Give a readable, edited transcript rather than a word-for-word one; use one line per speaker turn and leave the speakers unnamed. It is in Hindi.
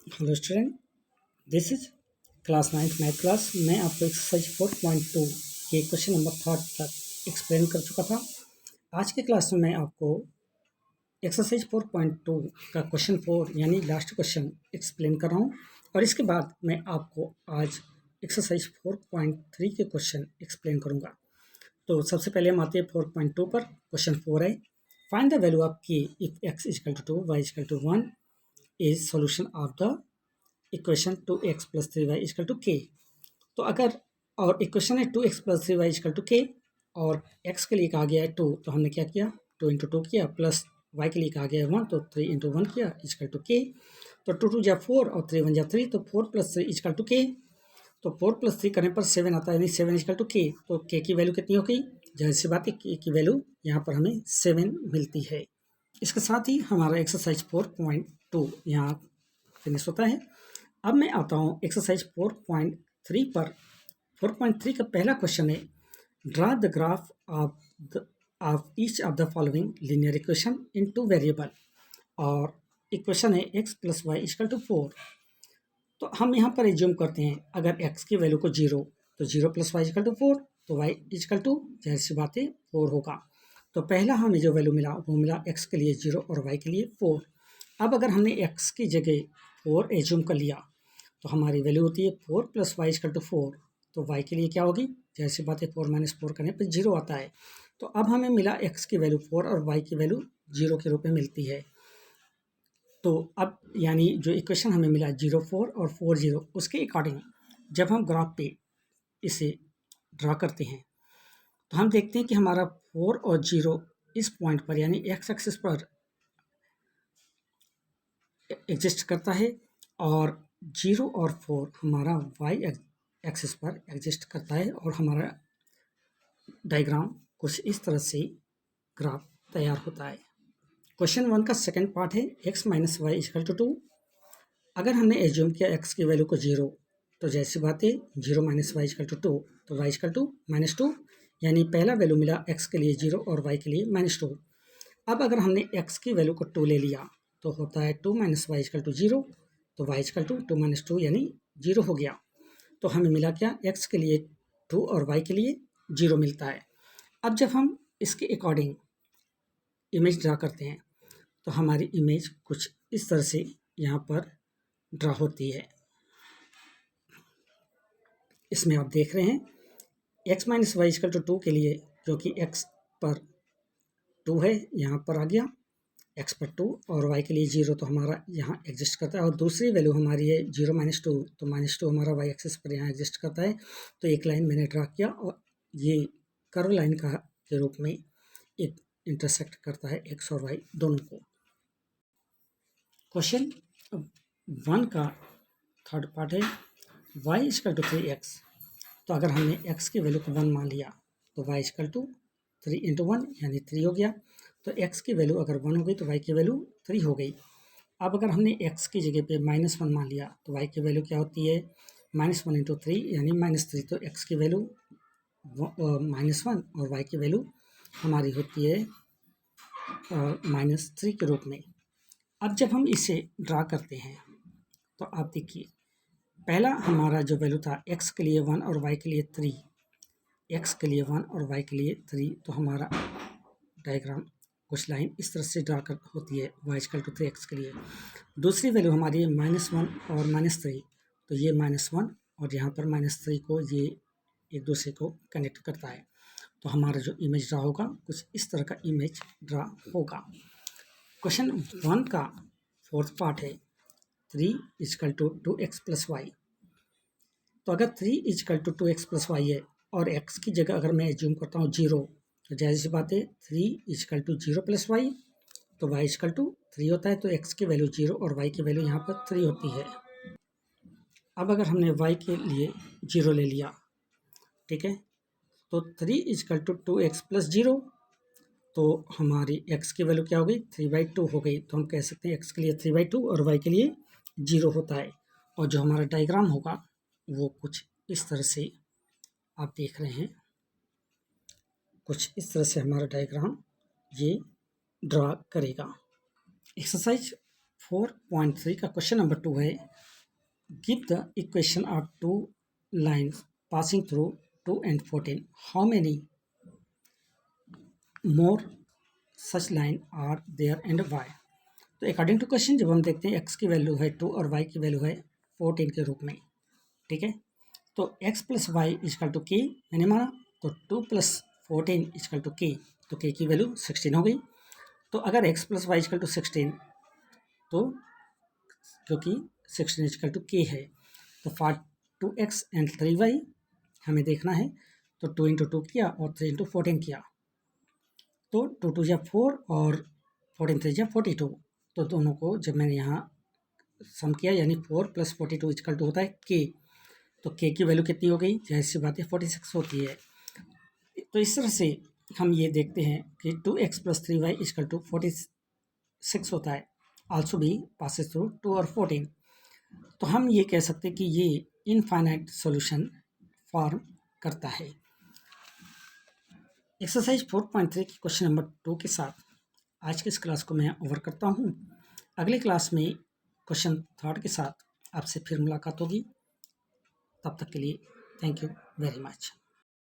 Hello student, this is class 9th math class. मैं आपको एक्सरसाइज 4.2 के क्वेश्चन नंबर 3 तक एक्सप्लेन कर चुका था। आज के क्लास में मैं आपको एक्सरसाइज 4.2 का क्वेश्चन 4 यानी लास्ट क्वेश्चन एक्सप्लेन कर रहा हूँ, और इसके बाद मैं आपको आज एक्सरसाइज 4.3 के क्वेश्चन एक्सप्लेन करूँगा। तो सबसे पहले हम आते हैं 4.2 पर। क्वेश्चन 4 है, find the value of k if x equal to 2 y equal to 1 is solution of the equation 2x plus 3y equal to k। तो अगर और इक्वेशन है 2x plus 3y equal to k, और x के लिए कहा गया है 2, तो हमने क्या किया, 2 इंटू 2 किया, प्लस y के लिए कहा गया है 1, तो 3 इंटू 1 किया इक्वल टू k। तो 2 2 जा 4 और 3 1 जा 3, तो 4 प्लस 3 इक्वल टू k। तो 4 प्लस 3 करने पर 7 आता है, यानी 7 इक्वल टू k। तो k की वैल्यू कितनी हो गई, जाहिर सी बात है k की वैल्यू यहाँ पर हमें 7 मिलती है। इसके साथ ही हमारा एक्सरसाइज 4.2 यहाँ फिनिश होता है। अब मैं आता हूँ एक्सरसाइज 4.3 पर। 4.3 का पहला क्वेश्चन है, draw the graph of each of the following linear equation in 2 variable, और इक्वेशन है x plus y equal to 4। तो हम यहाँ पर एज्यूम करते हैं, अगर x की वैल्यू को 0, तो 0 प्लस वाई इक्वल टू 4, तो y इक्वल टू जाहिर सी बात है 4 होगा। तो पहला हमें जो वैल्यू मिला वो मिला x के लिए 0 और y के लिए 4। अब अगर हमने x की जगह 4 एज्यूम कर लिया, तो हमारी वैल्यू होती है 4 प्लस वाई इक्वल टू 4। तो y के लिए क्या होगी, जैसी बात है 4 माइनस 4 करने पर 0 आता है। तो अब हमें मिला x की वैल्यू 4 और y की वैल्यू 0 के रूप में मिलती है। तो अब यानी जो इक्वेशन हमें मिला 0 4 और 4 0, उसके अकॉर्डिंग जब हम ग्राफ पे इसे ड्रा करते हैं, तो हम देखते हैं कि हमारा 4 और 0 इस पॉइंट पर यानी x एक्सिस पर एग्जिस्ट करता है, और 0 और 4 हमारा y एक्सिस पर एग्जिस्ट करता है, और हमारा डायग्राम कुछ इस तरह से ग्राफ तैयार होता है। क्वेश्चन 1 का सेकंड पार्ट है, x minus y equal to 2। अगर हमने एज्यूम किया x की वैल्यू को 0, तो जैसी बात है 0 माइनस वाई इक्वल टू 2, तो y इक्वल टू -2, यानी पहला वैल्यू मिला x के लिए 0 और y के लिए -2। अब अगर हमने x की वैल्यू को 2 ले लिया, तो होता है 2 माइनस वाई इक्वल टू 0, तो y इक्वल टू 2 माइनस 2 यानी 0 हो गया। तो हमें मिला क्या, x के लिए 2 और y के लिए 0 मिलता है। अब जब हम इसके अकॉर्डिंग इमेज ड्रा करते हैं, तो हमारी इमेज कुछ इस तरह से यहाँ पर ड्रा होती है। इसमें आप देख रहे हैं x minus y equal to 2 के लिए, जो कि x पर 2 है, यहाँ पर आ गया x पर 2, और y के लिए 0, तो हमारा यहाँ एग्जिस्ट करता है। और दूसरी वैल्यू हमारी है 0 माइनस 2, तो -2 हमारा y एक्सिस पर यहाँ एग्जिस्ट करता है। तो एक लाइन मैंने ड्रा किया, और ये कर्व लाइन का के रूप में एक इंटरसेक्ट करता है x और y दोनों को। क्वेश्चन 1 का थर्ड पार्ट है, y इक्वल टू 3x। तो अगर हमने x की वैल्यू को 1 मान लिया, तो y इक्वल टू 3 इंटू 1 यानी 3 हो गया। तो x की वैल्यू अगर 1 हो गई, तो y की वैल्यू 3 हो गई। अब अगर हमने x की जगह पे -1 मान लिया, तो y की वैल्यू क्या होती है, -1 इंटू 3 यानी -3। तो x की वैल्यू -1 और y की वैल्यू हमारी होती है -3 के रूप में। अब जब हम इसे ड्रा करते हैं, तो आप देखिए पहला हमारा जो वैल्यू था x के लिए 1 और y के लिए 3, x के लिए 1 और y के लिए 3, तो हमारा डायग्राम कुछ लाइन इस तरह से ड्रा कर होती है y इक्वल टू 3x के लिए। दूसरी वैल्यू हमारी है -1 और -3, तो ये -1 और यहाँ पर -3 को ये एक दूसरे को कनेक्ट करता है। तो हमारा जो इमेज ड्रा होगा कुछ इस तरह का इमेज ड्रा होगा। क्वेश्चन 1 का फोर्थ पार्ट है, 3 equal to 2x plus Y. तो अगर 3 equal to 2x plus Y है, और x की जगह अगर मैं एज्यूम करता हूँ 0, तो जाहिर सी बात है 3 इक्वल टू 0 प्लस वाई, तो y इक्वल टू 3 होता है। तो x की वैल्यू 0 और y की वैल्यू यहाँ पर 3 होती है। अब अगर हमने y के लिए 0 ले लिया, ठीक है, तो 3 इक्वल टू 2x प्लस 0, तो हमारी x की वैल्यू क्या हो गई, 3/2 हो गई। तो हम कह सकते हैं x के लिए 3/2 और y के लिए 0 होता है। और जो हमारा डायग्राम होगा वो कुछ इस तरह से आप देख रहे हैं, कुछ इस तरह से हमारा डायग्राम ये ड्रा करेगा। एक्सरसाइज 4.3 का क्वेश्चन नंबर 2 है, give the equation of two lines passing through 2 and 14, how many more such line are there and why. तो अकॉर्डिंग टू क्वेश्चन जब हम देखते हैं x की वैल्यू है 2 और y की वैल्यू है 14 के रूप में, ठीक है, तो x plus y equal to k मैंने माना, तो 2 प्लस 14 इजकल टू के, तो k की वैल्यू 16 हो गई। तो अगर x plus y equal to 16, तो क्योंकि 16 इजकल टू के है, तो फॉर 2x एंड 3y हमें देखना है, तो 2 इंटू 2 किया और 3 इंटू 14 किया, तो 2 2 या 4 और 14 3 या 42, तो दोनों को जब मैंने यहाँ सम किया यानी 4 प्लस 42 इजकल टू होता है के, तो के की वैल्यू कितनी हो गई, जाहिर सी बात है 46 होती है। तो इस तरह से हम ये देखते हैं कि 2x plus 3y is equal to 46 होता है, आल्सो भी पासेस थ्रू 2 और 14। तो हम ये कह सकते हैं कि ये इनफाइनाइट सॉल्यूशन फॉर्म करता है। एक्सरसाइज 4.3 के क्वेश्चन नंबर 2 के साथ आज की इस क्लास को मैं ओवर करता हूँ। अगली क्लास में क्वेश्चन 3 के साथ आपसे फिर मुलाकात होगी। तब तक के लिए थैंक यू वेरी मच।